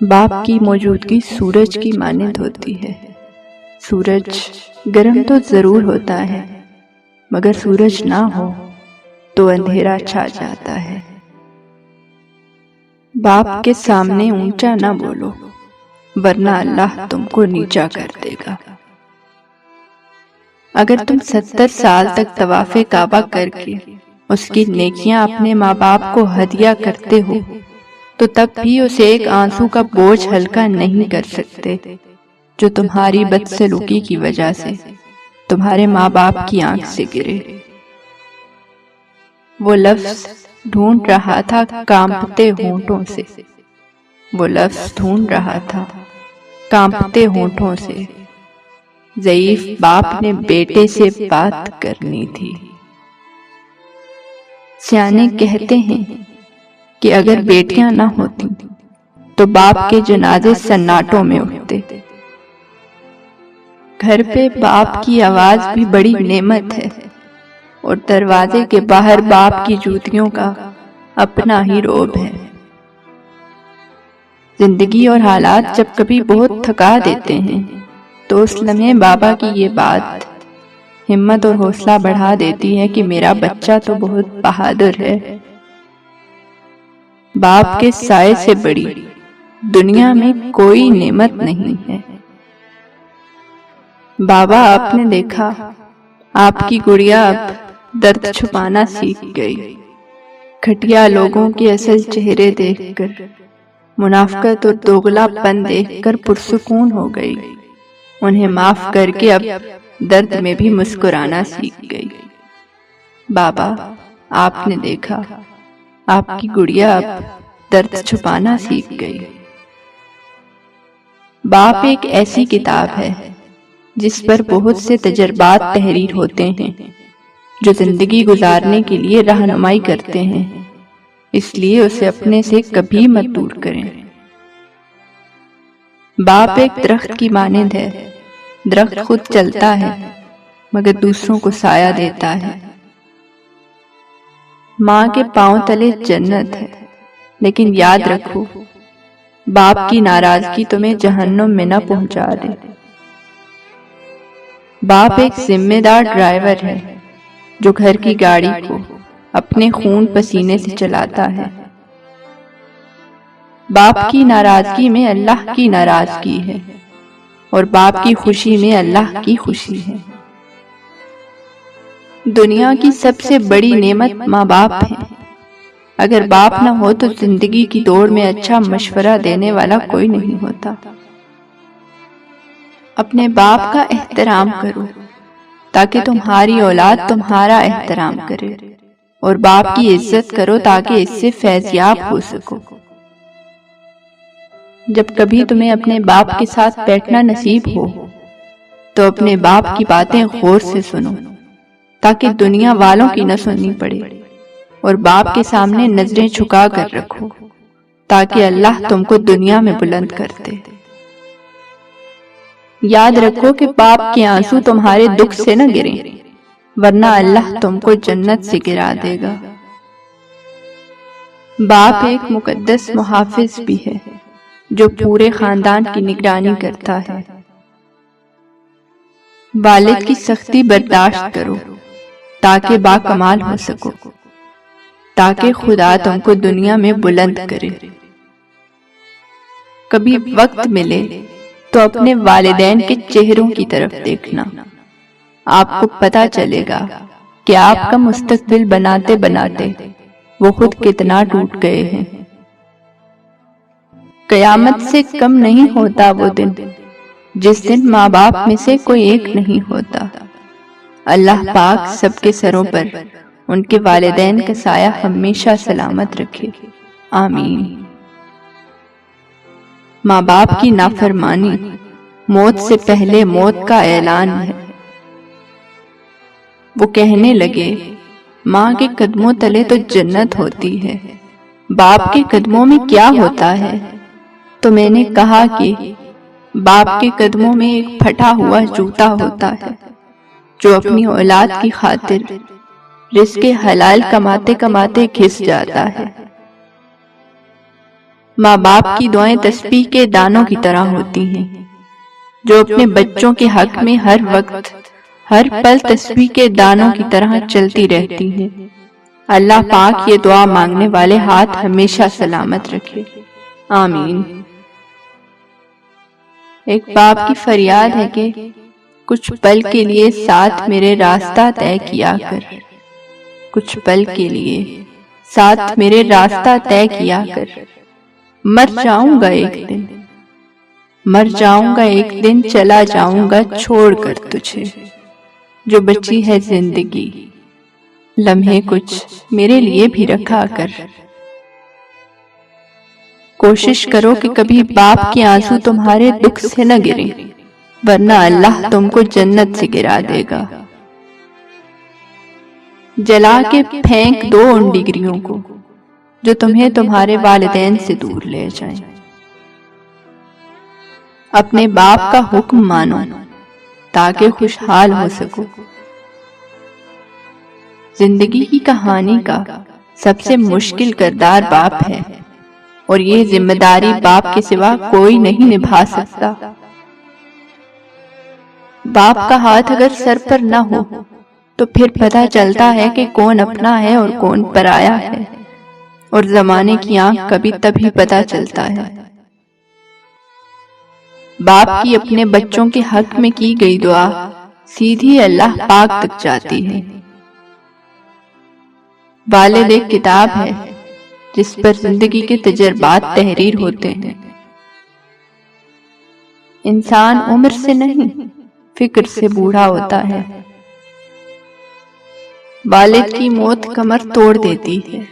باپ کی موجودگی سورج کی مانند ہوتی ہے۔ سورج گرم تو ضرور ہوتا ہے، مگر سورج نہ ہو تو اندھیرا چھا جاتا ہے۔ باپ کے سامنے اونچا نہ بولو، ورنہ اللہ تم کو نیچا کر دے گا۔ اگر تم 70 سال تک طواف کعبہ کر کے اس کی نیکیاں اپنے ماں باپ کو ہدیہ کرتے ہو تو تب بھی اسے ایک آنسو کا بوجھ ہلکا نہیں کر سکتے جو تمہاری بدسلوکی کی وجہ سے تمہارے ماں باپ کی آنکھ سے گرے۔ وہ لفظ ڈھونڈ رہا تھا کانپتے ہونٹوں سے، وہ لفظ ڈھونڈ رہا تھا کانپتے ہونٹوں سے۔ ضعیف باپ نے بیٹے سے بات کرنی تھی۔ سیانے کہتے ہیں کہ اگر بیٹیاں نہ ہوتی تو باپ کے جنازے سناٹوں میں اٹھتے۔ گھر پہ باپ کی آواز بھی بڑی نعمت ہے، اور دروازے کے باہر باپ کی جوتیوں کا اپنا ہی رعب ہے۔ زندگی اور حالات جب کبھی بہت تھکا دیتے ہیں تو اس لمحے بابا کی یہ بات ہمت اور حوصلہ بڑھا دیتی ہے کہ میرا بچہ تو بہت بہادر ہے۔ باپ کے سائے سے بڑی دنیا میں کوئی نعمت نہیں ہے۔ بابا، آپ نے دیکھا آپ کی گڑیا اب درد چھپانا سیکھ گئی۔ گھٹیا لوگوں کے اصل چہرے دیکھ کر، منافقت اور دوغلا پن دیکھ کر پرسکون ہو گئی۔ انہیں معاف کر کے اب درد میں بھی مسکرانا سیکھ گئی۔ بابا، آپ نے دیکھا آپ کی گڑیا اب درد چھپانا سیکھ گئی۔ باپ ایک ایسی کتاب ہے جس پر بہت سے تجربات تحریر ہوتے ہیں جو زندگی گزارنے کے لیے رہنمائی کرتے ہیں، اس لیے اسے اپنے سے کبھی مت دور کریں۔ باپ ایک درخت کی مانند ہے۔ درخت خود چلتا ہے مگر دوسروں کو سایہ دیتا ہے۔ ماں کے پاؤں تلے جنت ہے، لیکن یاد رکھو باپ کی ناراضگی تمہیں جہنم میں نہ پہنچا دے۔ باپ ایک ذمہ دار ڈرائیور ہے جو گھر کی گاڑی کو اپنے خون پسینے سے چلاتا ہے۔ باپ کی ناراضگی میں اللہ کی ناراضگی ہے، اور باپ کی خوشی میں اللہ کی خوشی ہے۔ دنیا کی سب سے بڑی نعمت ماں باپ ہے۔ اگر باپ نہ ہو تو زندگی کی دوڑ میں اچھا مشورہ دینے والا کوئی نہیں ہوتا۔ اپنے باپ کا احترام کرو تاکہ تمہاری اولاد تمہارا احترام کرے، اور باپ کی عزت کرو تاکہ اس سے فیضیاب ہو سکو۔ جب کبھی تمہیں اپنے باپ کے ساتھ بیٹھنا نصیب ہو تو اپنے باپ کی باتیں غور سے سنو تاکہ دنیا والوں کی نہ سننی پڑے، اور باپ کے سامنے نظریں جھکا کر رکھو تاکہ اللہ تم کو دنیا میں بلند کر دے۔ یاد رکھو کہ باپ کے آنسو تمہارے دکھ سے نہ گریں، ورنہ اللہ تم کو جنت سے گرا دے گا۔ باپ ایک مقدس محافظ بھی ہے جو پورے خاندان کی نگرانی کرتا ہے۔ والد کی سختی برداشت کرو تاکہ باکمال ہو سکو، تاکہ خدا تم کو دنیا میں بلند کرے۔ کبھی وقت ملے تو اپنے والدین کے چہروں کی طرف دیکھنا، آپ کو پتہ چلے گا کہ آپ کا مستقبل بناتے بناتے وہ خود کتنا ٹوٹ گئے ہیں۔ قیامت سے کم نہیں ہوتا وہ دن جس دن ماں باپ میں سے کوئی ایک نہیں ہوتا۔ اللہ پاک سب کے سروں پر ان کے والدین کا سایہ ہمیشہ سلامت رکھے، آمین۔ ماں باپ کی نافرمانی موت سے پہلے موت کا اعلان ہے۔ وہ کہنے لگے، ماں کے قدموں تلے تو جنت ہوتی ہے، باپ کے قدموں میں کیا ہوتا ہے؟ تو میں نے کہا کہ باپ کے قدموں میں ایک پھٹا ہوا جوتا ہوتا ہے جو اپنی اولاد کی خاطر رزق حلال کماتے کماتے گھس جاتا ہے۔ ماں باپ کی دعائیں تسبیح کے دانوں کی طرح ہوتی ہیں جو اپنے بچوں کے حق میں ہر وقت ہر پل تسبیح کے دانوں کی طرح چلتی رہتی ہیں۔ اللہ پاک یہ دعا مانگنے والے ہاتھ ہمیشہ سلامت رکھے، آمین۔ ایک باپ کی فریاد ہے کہ کچھ پل کے لیے ساتھ میرے راستہ طے کیا کر، کچھ پل کے لیے ساتھ میرے راستہ طے کیا کر، مر جاؤں گا ایک دن، مر جاؤں گا ایک دن، چلا جاؤں گا چھوڑ کر تجھے، جو بچی ہے زندگی لمحے کچھ میرے لیے بھی رکھا کر۔ کوشش کرو کہ کبھی باپ کے آنسو تمہارے دکھ سے نہ گریں، ورنہ اللہ تم کو جنت سے گرا دے گا۔ جلا کے پھینک دو ان ڈگریوں کو جو تمہیں تمہارے والدین سے دور لے جائیں۔ اپنے باپ کا حکم مانو تاکہ خوشحال ہو سکو۔ زندگی کی کہانی کا سب سے مشکل کردار باپ ہے، اور یہ ذمہ داری باپ کے سوا کوئی نہیں نبھا سکتا۔ باپ کا ہاتھ اگر سر پر نہ ہو تو پھر پتہ چلتا ہے کہ کون اپنا ہے اور کون پرایا ہے، اور زمانے کی آنکھ کبھی تبھی پتہ چلتا ہے۔ باپ کی اپنے بچوں کے حق میں کی گئی دعا سیدھی اللہ پاک تک جاتی ہے۔ والد ایک کتاب ہے جس پر زندگی کے تجربات تحریر ہوتے ہیں۔ انسان عمر سے نہیں، فکر سے بوڑھا ہوتا ہے۔ والد کی موت کمر توڑ دیتی ہے،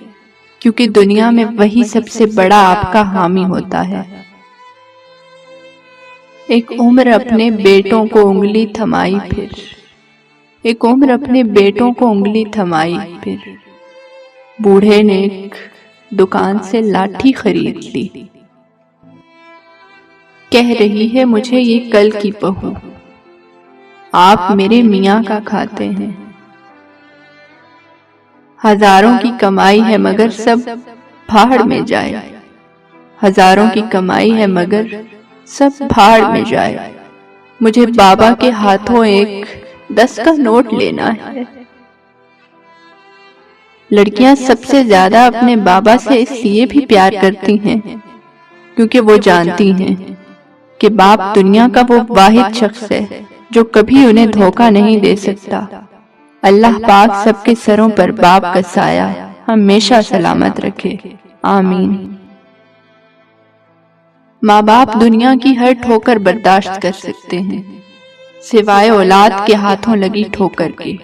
کیونکہ دنیا میں وہی سب سے بڑا آپ کا حامی ہوتا ہے۔ ایک عمر اپنے بیٹوں کو انگلی تھمائی پھر، ایک عمر اپنے بیٹوں کو انگلی تھمائی پھر، بوڑھے نے ایک دکان سے لاٹھی خرید لی۔ کہہ رہی ہے مجھے یہ کل کی بہو، آپ میرے میاں کا کھاتے ہیں۔ ہزاروں کی کمائی ہے مگر سب بھاڑ میں جائے، ہزاروں کی کمائی ہے مگر سب بھاڑ میں جائے، مجھے بابا کے ہاتھوں ایک 10 کا نوٹ لینا ہے۔ لڑکیاں سب سے زیادہ اپنے بابا سے اس لیے بھی پیار کرتی ہیں کیونکہ وہ جانتی ہیں کہ باپ دنیا کا وہ واحد شخص ہے جو کبھی انہیں دھوکہ نہیں دے سکتا۔ اللہ پاک سب کے سروں پر باپ کا سایہ ہمیشہ سلامت رکھے، آمین۔ ماں باپ دنیا کی ہر ٹھوکر برداشت کر سکتے ہیں سوائے اولاد کے ہاتھوں لگی ٹھوکر کے۔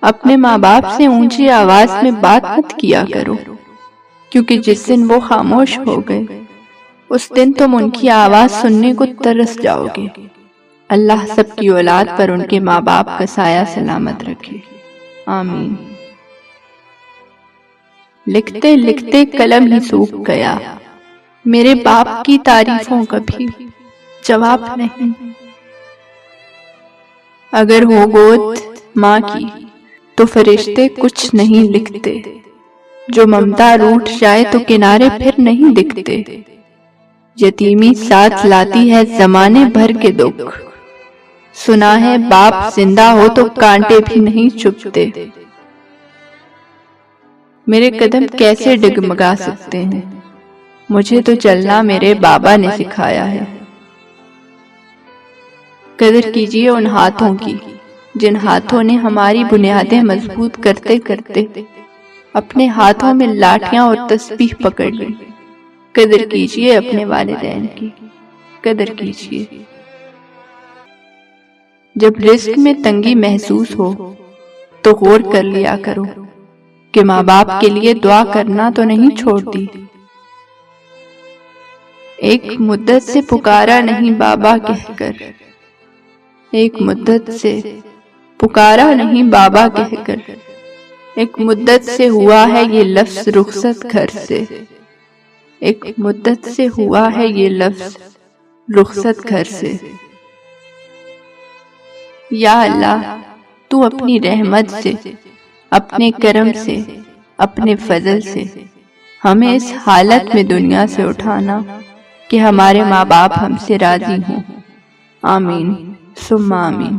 اپنے ماں باپ سے اونچی آواز میں بات مت کیا کرو، کیونکہ جس دن وہ خاموش ہو گئے اس دن تم ان کی آواز سننے کو ترس جاؤ گے۔ اللہ سب کی اولاد پر ان کے ماں باپ کا سایہ سلامت رکھے، آمین۔ لکھتے لکھتے قلم ہی سوکھ گیا، میرے باپ کی تعریفوں کا بھی جواب نہیں۔ اگر ہو گود ماں کی تو فرشتے کچھ نہیں لکھتے، جو ممتا روٹھ جائے تو کنارے پھر نہیں دکھتے۔ یتیمی ساتھ لاتی ہے زمانے بھر کے دکھ، سنا ہے باپ زندہ ہو تو کانٹے بھی نہیں چبھتے۔ میرے قدم کیسے ڈگمگا سکتے ہیں، مجھے تو چلنا میرے بابا نے سکھایا ہے۔ قدر کیجیے ان ہاتھوں کی جن ہاتھوں نے ہماری بنیادیں مضبوط کرتے کرتے اپنے ہاتھوں میں لاٹھیاں اور تسبیح پکڑ لی۔ قدر کیجیے اپنے والدین کی، قدر کیجیے۔ جب رزق میں تنگی محسوس ہو تو غور کر لیا کرو کہ ماں باپ کے لیے دعا کرنا تو نہیں چھوڑ دی۔ ایک مدت سے پکارا نہیں بابا کہہ کر، ایک مدت سے پکارا نہیں بابا کہہ کر، ایک مدت سے ہوا ہے یہ لفظ رخصت گھر سے، ایک مدت سے ہوا ہے یہ لفظ رخصت گھر سے۔ یا اللہ تو اپنی رحمت سے، اپنے کرم سے، اپنے فضل سے ہمیں اس حالت میں دنیا سے اٹھانا کہ ہمارے ماں باپ ہم سے راضی ہوں۔ آمین ثم آمین۔